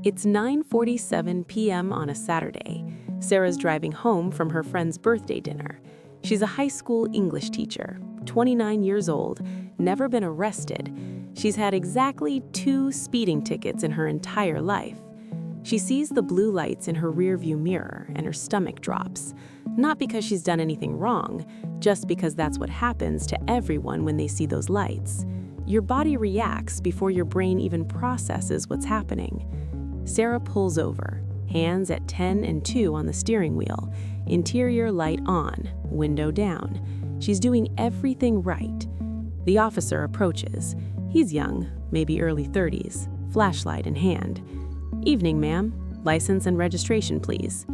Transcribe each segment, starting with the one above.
It's 9:47 p.m. on a Saturday. Sarah's driving home from her friend's birthday dinner. She's a high school English teacher, 29 years old, never been arrested. She's had exactly 2 speeding tickets in her entire life. She sees the blue lights in her rearview mirror and her stomach drops. Not because she's done anything wrong, just because that's what happens to everyone when they see those lights. Your body reacts before your brain even processes what's happening. Sarah pulls over, hands at 10 and 2 on the steering wheel, interior light on, window down. She's doing everything right. The officer approaches. He's young, maybe early 30s, flashlight in hand. "Evening, ma'am. License and registration, please."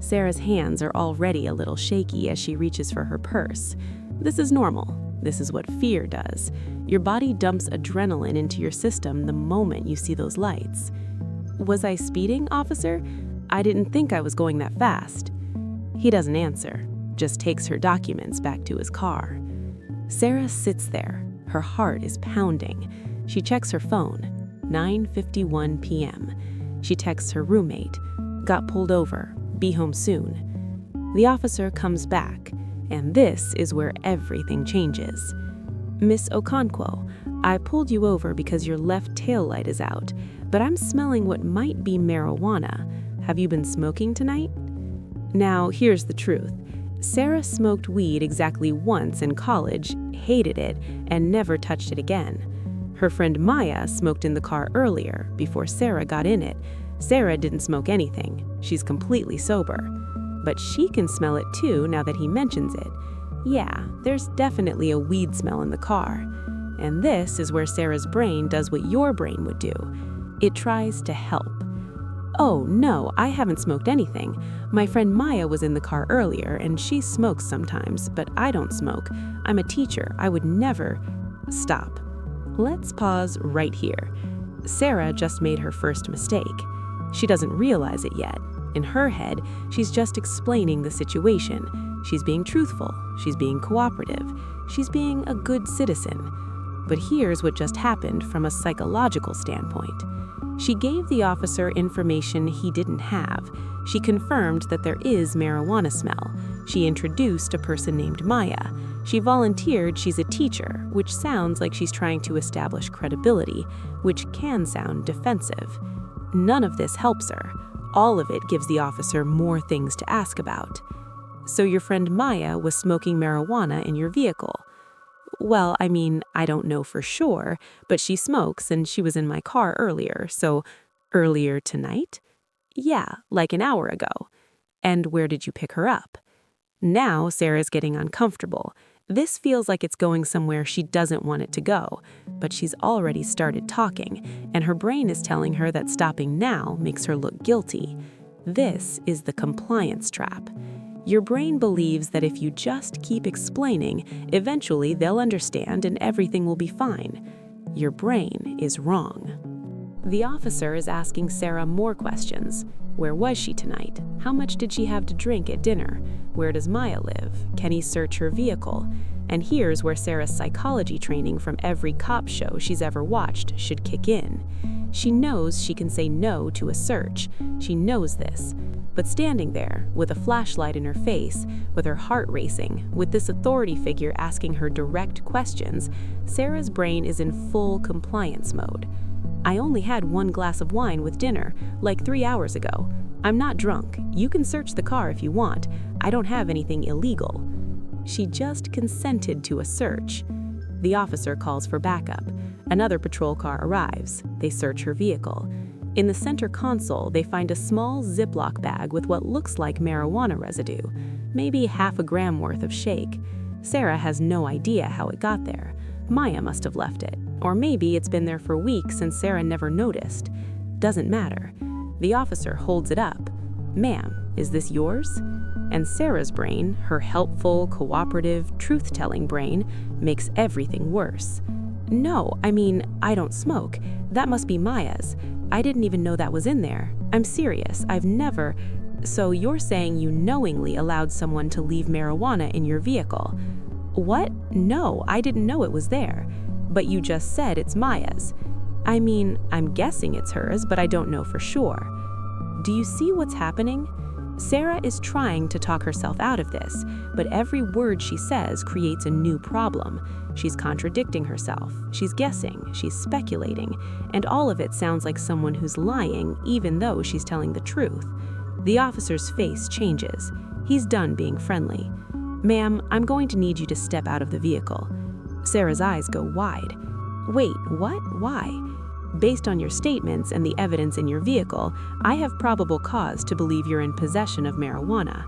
Sarah's hands are already a little shaky as she reaches for her purse. This is normal. This is what fear does. Your body dumps adrenaline into your system the moment you see those lights. "Was I speeding, officer? I didn't think I was going that fast." He doesn't answer, just takes her documents back to his car. Sarah sits there. Her heart is pounding. She checks her phone. 9:51 p.m. She texts her roommate. "Got pulled over. Be home soon." The officer comes back, and this is where everything changes. "Miss Okonkwo, I pulled you over because your left taillight is out, but I'm smelling what might be marijuana. Have you been smoking tonight?" Now, here's the truth. Sarah smoked weed exactly once in college, hated it, and never touched it again. Her friend Maya smoked in the car earlier, before Sarah got in it. Sarah didn't smoke anything. She's completely sober. But she can smell it too now that he mentions it. Yeah, there's definitely a weed smell in the car. And this is where Sarah's brain does what your brain would do. It tries to help. "Oh, no, I haven't smoked anything. My friend Maya was in the car earlier, and she smokes sometimes, but I don't smoke. I'm a teacher. I would never—" Stop. Let's pause right here. Sarah just made her first mistake. She doesn't realize it yet. In her head, she's just explaining the situation. She's being truthful. She's being cooperative. She's being a good citizen. But here's what just happened from a psychological standpoint. She gave the officer information he didn't have. She confirmed that there is marijuana smell. She introduced a person named Maya. She volunteered she's a teacher, which sounds like she's trying to establish credibility, which can sound defensive. None of this helps her. All of it gives the officer more things to ask about. "So your friend Maya was smoking marijuana in your vehicle?" "Well, I mean, I don't know for sure, but she smokes and she was in my car earlier, so..." "Earlier tonight?" "Yeah, like an hour ago." "And where did you pick her up?" Now Sarah's getting uncomfortable. This feels like it's going somewhere she doesn't want it to go, but she's already started talking, and her brain is telling her that stopping now makes her look guilty. This is the compliance trap. Your brain believes that if you just keep explaining, eventually they'll understand and everything will be fine. Your brain is wrong. The officer is asking Sarah more questions. Where was she tonight? How much did she have to drink at dinner? Where does Maya live? Can he search her vehicle? And here's where Sarah's psychology training from every cop show she's ever watched should kick in. She knows she can say no to a search. She knows this. But standing there, with a flashlight in her face, with her heart racing, with this authority figure asking her direct questions, Sarah's brain is in full compliance mode. "I only had 1 glass of wine with dinner, like 3 hours ago. I'm not drunk. You can search the car if you want. I don't have anything illegal." She just consented to a search. The officer calls for backup. Another patrol car arrives. They search her vehicle. In the center console, they find a small Ziploc bag with what looks like marijuana residue, maybe half a gram worth of shake. Sarah has no idea how it got there. Maya must have left it. Or maybe it's been there for weeks and Sarah never noticed. Doesn't matter. The officer holds it up. "Ma'am, is this yours?" And Sarah's brain, her helpful, cooperative, truth-telling brain, makes everything worse. "No, I mean, I don't smoke. That must be Maya's. I didn't even know that was in there. I'm serious, I've never..." "So you're saying you knowingly allowed someone to leave marijuana in your vehicle?" "What? No, I didn't know it was there. But you just said it's Maya's." I mean, I'm guessing it's hers, but I don't know for sure. Do you see what's happening? Sarah is trying to talk herself out of this, but every word she says creates a new problem. She's contradicting herself, she's guessing, she's speculating, and all of it sounds like someone who's lying even though she's telling the truth. The officer's face changes. He's done being friendly. "Ma'am, I'm going to need you to step out of the vehicle." Sarah's eyes go wide. "Wait, what? Why?" "Based on your statements and the evidence in your vehicle, I have probable cause to believe you're in possession of marijuana."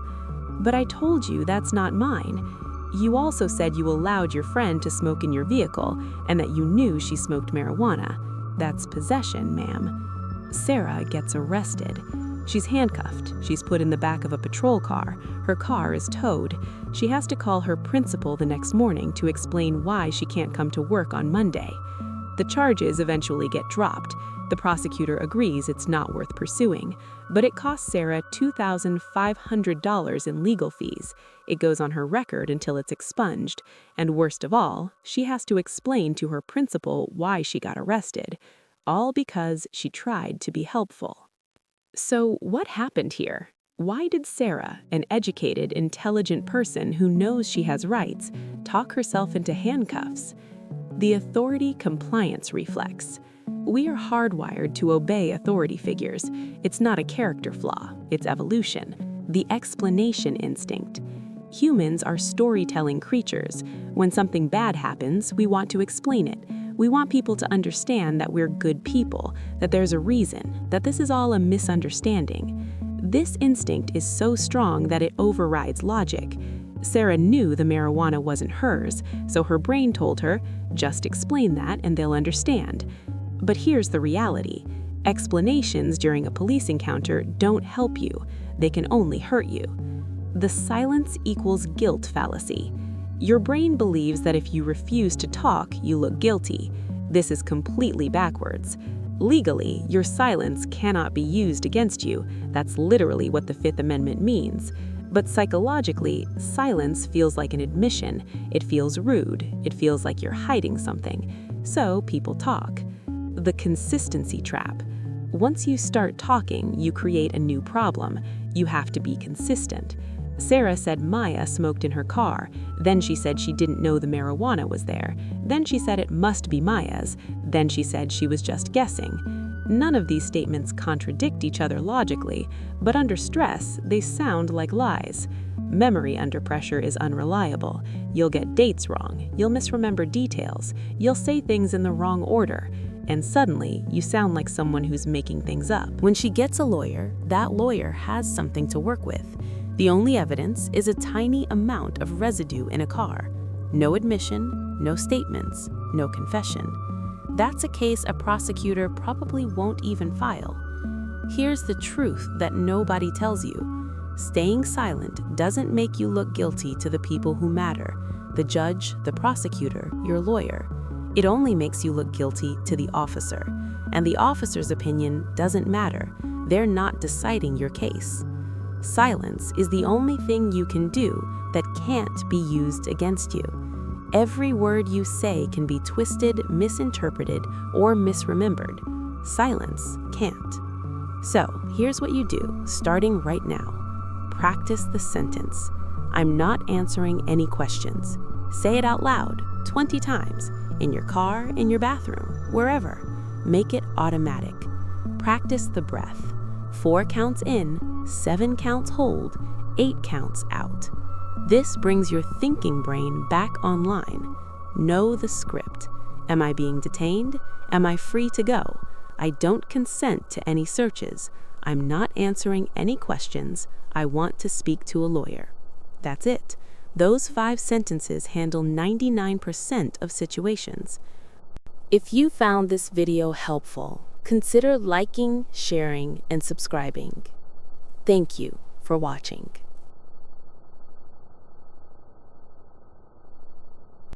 "But I told you that's not mine. You also said you allowed your friend to smoke in your vehicle and that you knew she smoked marijuana. That's possession, ma'am." Sarah gets arrested. She's handcuffed. She's put in the back of a patrol car. Her car is towed. She has to call her principal the next morning to explain why she can't come to work on Monday. The charges eventually get dropped. The prosecutor agrees it's not worth pursuing, but it costs Sarah $2,500 in legal fees. It goes on her record until it's expunged, and worst of all, she has to explain to her principal why she got arrested, all because she tried to be helpful. So what happened here? Why did Sarah, an educated, intelligent person who knows she has rights, talk herself into handcuffs? The authority compliance reflex. We are hardwired to obey authority figures. It's not a character flaw, it's evolution, the explanation instinct. Humans are storytelling creatures. When something bad happens, we want to explain it. We want people to understand that we're good people, that there's a reason, that this is all a misunderstanding. This instinct is so strong that it overrides logic. Sarah knew the marijuana wasn't hers, so her brain told her, just explain that and they'll understand. But here's the reality. Explanations during a police encounter don't help you. They can only hurt you. The silence equals guilt fallacy. Your brain believes that if you refuse to talk, you look guilty. This is completely backwards. Legally, your silence cannot be used against you. That's literally what the Fifth Amendment means. But psychologically, silence feels like an admission. It feels rude. It feels like you're hiding something. So people talk. The consistency trap. Once you start talking, you create a new problem. You have to be consistent. Sarah said Maya smoked in her car. Then she said she didn't know the marijuana was there. Then she said it must be Maya's. Then she said she was just guessing. None of these statements contradict each other logically, but under stress, they sound like lies. Memory under pressure is unreliable. You'll get dates wrong. You'll misremember details. You'll say things in the wrong order. And suddenly, you sound like someone who's making things up. When she gets a lawyer, that lawyer has something to work with. The only evidence is a tiny amount of residue in a car. No admission, no statements, no confession. That's a case a prosecutor probably won't even file. Here's the truth that nobody tells you. Staying silent doesn't make you look guilty to the people who matter, the judge, the prosecutor, your lawyer. It only makes you look guilty to the officer. And the officer's opinion doesn't matter. They're not deciding your case. Silence is the only thing you can do that can't be used against you. Every word you say can be twisted, misinterpreted, or misremembered. Silence can't. So, here's what you do, starting right now. Practice the sentence. I'm not answering any questions. Say it out loud, 20 times, in your car, in your bathroom, wherever. Make it automatic. Practice the breath. 4 counts in, 7 counts hold, 8 counts out. This brings your thinking brain back online. Know the script. Am I being detained? Am I free to go? I don't consent to any searches. I'm not answering any questions. I want to speak to a lawyer. That's it. Those 5 sentences handle 99% of situations. If you found this video helpful, consider liking, sharing, and subscribing. Thank you for watching.